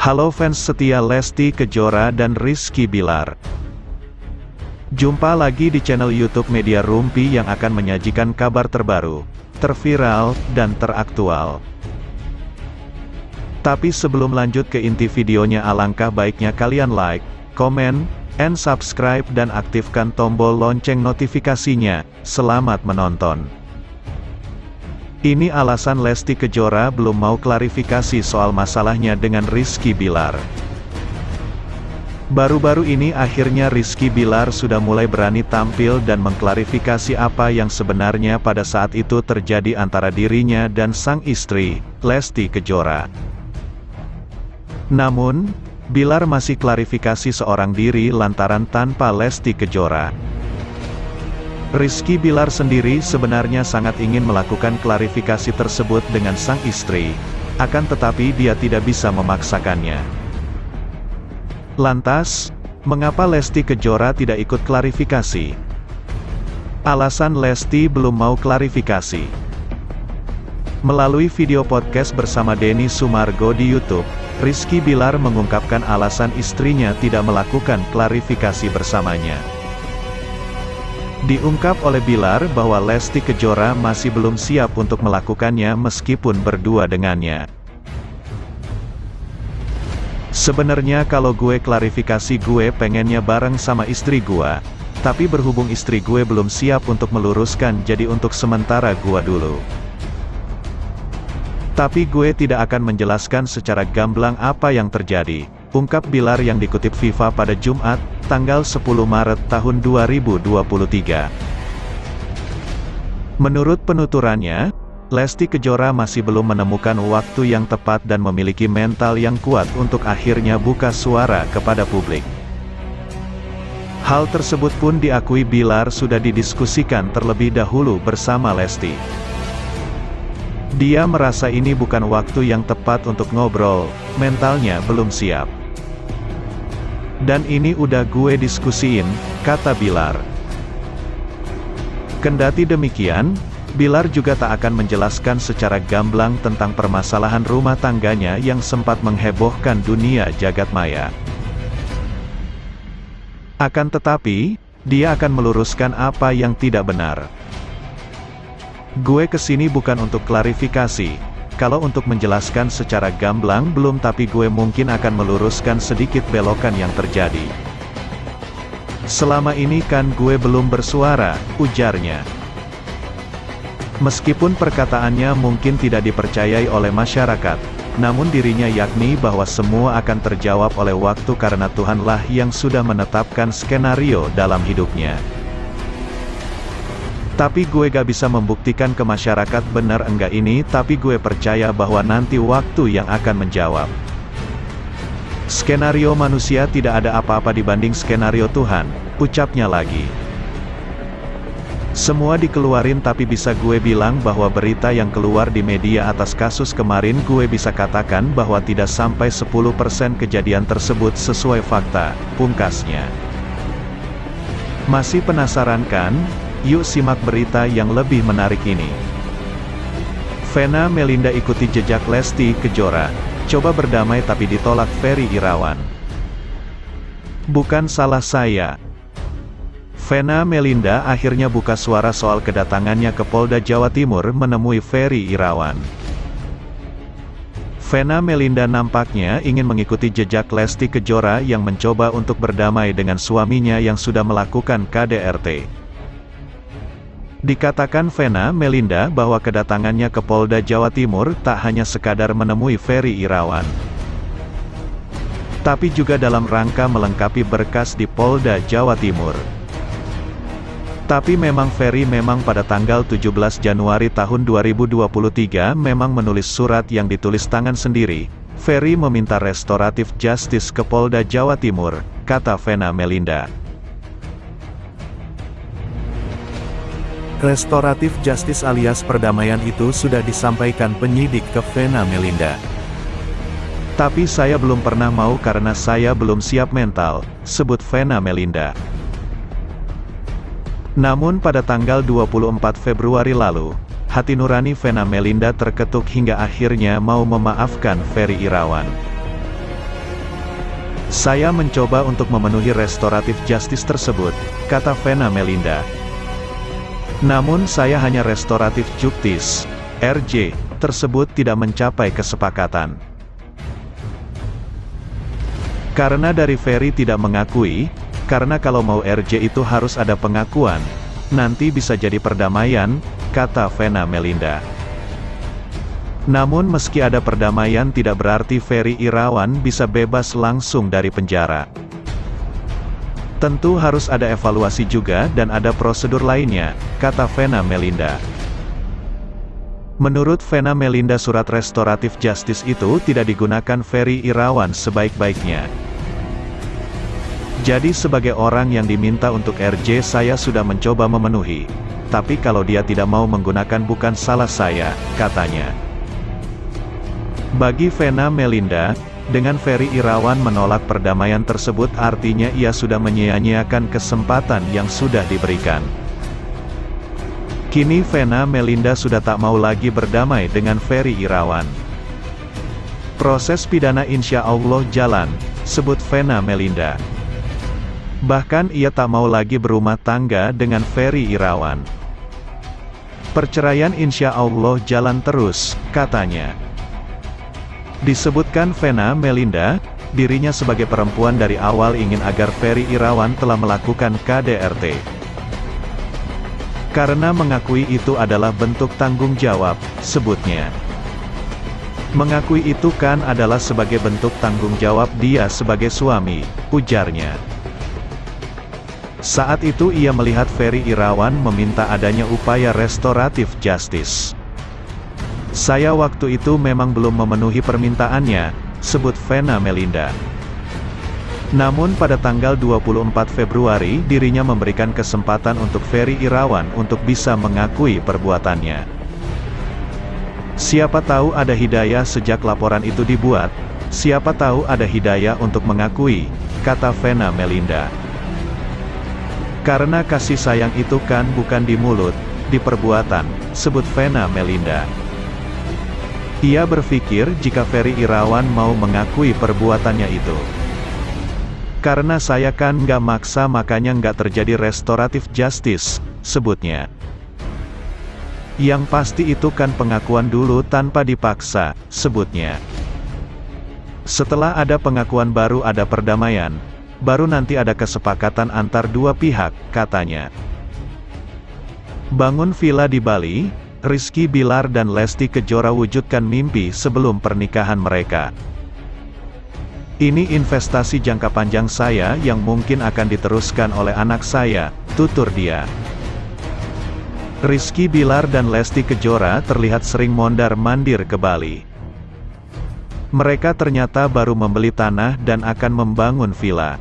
Halo fans setia Lesti Kejora dan Rizky Bilar. Jumpa lagi di channel YouTube Media Rumpi yang akan menyajikan kabar terbaru, terviral, dan teraktual. Tapi sebelum lanjut ke inti videonya, alangkah baiknya kalian like, komen, and subscribe dan aktifkan tombol lonceng notifikasinya. Selamat menonton. Ini alasan Lesti Kejora belum mau klarifikasi soal masalahnya dengan Rizky Bilar. Baru-baru ini akhirnya Rizky Bilar sudah mulai berani tampil dan mengklarifikasi apa yang sebenarnya pada saat itu terjadi antara dirinya dan sang istri, Lesti Kejora. Namun, Bilar masih klarifikasi seorang diri lantaran tanpa Lesti Kejora. Rizky Bilar sendiri sebenarnya sangat ingin melakukan klarifikasi tersebut dengan sang istri, akan tetapi dia tidak bisa memaksakannya. Lantas, mengapa Lesti Kejora tidak ikut klarifikasi? Alasan Lesti belum mau klarifikasi. Melalui video podcast bersama Denny Sumargo di YouTube, Rizky Bilar mengungkapkan alasan istrinya tidak melakukan klarifikasi bersamanya. Diungkap oleh Bilar bahwa Lesti Kejora masih belum siap untuk melakukannya meskipun berdua dengannya. Sebenarnya kalau gue klarifikasi, gue pengennya bareng sama istri gue. Tapi berhubung istri gue belum siap untuk meluruskan, jadi untuk sementara gue dulu. Tapi gue tidak akan menjelaskan secara gamblang apa yang terjadi, ungkap Bilar yang dikutip Viva pada Jumat, tanggal 10 Maret tahun 2023. Menurut penuturannya, Lesti Kejora masih belum menemukan waktu yang tepat dan memiliki mental yang kuat untuk akhirnya buka suara kepada publik. Hal tersebut pun diakui Bilar sudah didiskusikan terlebih dahulu bersama Lesti. Dia merasa ini bukan waktu yang tepat untuk ngobrol, mentalnya belum siap. Dan ini udah gue diskusiin, kata Bilar. Kendati demikian, Bilar juga tak akan menjelaskan secara gamblang tentang permasalahan rumah tangganya yang sempat menghebohkan dunia jagat maya. Akan tetapi, dia akan meluruskan apa yang tidak benar. Gue kesini bukan untuk klarifikasi. Kalau untuk menjelaskan secara gamblang belum, tapi gue mungkin akan meluruskan sedikit belokan yang terjadi. Selama ini kan gue belum bersuara, ujarnya. Meskipun perkataannya mungkin tidak dipercayai oleh masyarakat, namun dirinya yakni bahwa semua akan terjawab oleh waktu karena Tuhanlah yang sudah menetapkan skenario dalam hidupnya. Tapi gue gak bisa membuktikan ke masyarakat benar enggak ini, tapi gue percaya bahwa nanti waktu yang akan menjawab. Skenario manusia tidak ada apa-apa dibanding skenario Tuhan, ucapnya lagi. Semua dikeluarin, tapi bisa gue bilang bahwa berita yang keluar di media atas kasus kemarin, gue bisa katakan bahwa tidak sampai 10% kejadian tersebut sesuai fakta, pungkasnya. Masih penasaran kan? Yuk simak berita yang lebih menarik ini. Vena Melinda ikuti jejak Lesti Kejora, coba berdamai tapi ditolak Ferry Irawan. Bukan salah saya. Vena Melinda akhirnya buka suara soal kedatangannya ke Polda Jawa Timur menemui Ferry Irawan. Vena Melinda nampaknya ingin mengikuti jejak Lesti Kejora yang mencoba untuk berdamai dengan suaminya yang sudah melakukan KDRT. Dikatakan Vena Melinda bahwa kedatangannya ke Polda Jawa Timur tak hanya sekadar menemui Ferry Irawan, tapi juga dalam rangka melengkapi berkas di Polda Jawa Timur. Tapi memang Ferry pada tanggal 17 Januari tahun 2023 memang menulis surat yang ditulis tangan sendiri. Ferry meminta restoratif justice ke Polda Jawa Timur, kata Vena Melinda. Restoratif justice alias perdamaian itu sudah disampaikan penyidik ke Vena Melinda. Tapi saya belum pernah mau karena saya belum siap mental, sebut Vena Melinda. Namun pada tanggal 24 Februari lalu, hati nurani Vena Melinda terketuk hingga akhirnya mau memaafkan Ferry Irawan. Saya mencoba untuk memenuhi restoratif justice tersebut, kata Vena Melinda. Namun saya hanya restoratif justice, RJ, tersebut tidak mencapai kesepakatan. Karena dari Ferry tidak mengakui, karena kalau mau RJ itu harus ada pengakuan, nanti bisa jadi perdamaian, kata Vena Melinda. Namun meski ada perdamaian tidak berarti Ferry Irawan bisa bebas langsung dari penjara. Tentu harus ada evaluasi juga dan ada prosedur lainnya, kata Vena Melinda. Menurut Vena Melinda surat restoratif justice itu tidak digunakan Ferry Irawan sebaik-baiknya. Jadi sebagai orang yang diminta untuk RJ saya sudah mencoba memenuhi. Tapi kalau dia tidak mau menggunakan bukan salah saya, katanya. Bagi Vena Melinda, dengan Ferry Irawan menolak perdamaian tersebut artinya ia sudah menyia-nyiakan kesempatan yang sudah diberikan. Kini Vena Melinda sudah tak mau lagi berdamai dengan Ferry Irawan. Proses pidana insya Allah jalan, sebut Vena Melinda. Bahkan ia tak mau lagi berumah tangga dengan Ferry Irawan. Perceraian insya Allah jalan terus, katanya. Disebutkan Vena Melinda, dirinya sebagai perempuan dari awal ingin agar Ferry Irawan telah melakukan KDRT. Karena mengakui itu adalah bentuk tanggung jawab, sebutnya. Mengakui itu kan adalah sebagai bentuk tanggung jawab dia sebagai suami, ujarnya. Saat itu ia melihat Ferry Irawan meminta adanya upaya restoratif justice. Saya waktu itu memang belum memenuhi permintaannya, sebut Vena Melinda. Namun pada tanggal 24 Februari dirinya memberikan kesempatan untuk Ferry Irawan untuk bisa mengakui perbuatannya. Siapa tahu ada hidayah sejak laporan itu dibuat, siapa tahu ada hidayah untuk mengakui, kata Vena Melinda. Karena kasih sayang itu kan bukan di mulut, di perbuatan, sebut Vena Melinda. Ia berpikir jika Ferry Irawan mau mengakui perbuatannya itu. Karena saya kan nggak maksa makanya nggak terjadi restoratif justice, sebutnya. Yang pasti itu kan pengakuan dulu tanpa dipaksa, sebutnya. Setelah ada pengakuan baru ada perdamaian, baru nanti ada kesepakatan antar dua pihak, katanya. Bangun villa di Bali, Rizky Bilar dan Lesti Kejora wujudkan mimpi sebelum pernikahan mereka. Ini investasi jangka panjang saya yang mungkin akan diteruskan oleh anak saya, tutur dia. Rizky Bilar dan Lesti Kejora terlihat sering mondar-mandir ke Bali. Mereka ternyata baru membeli tanah dan akan membangun villa.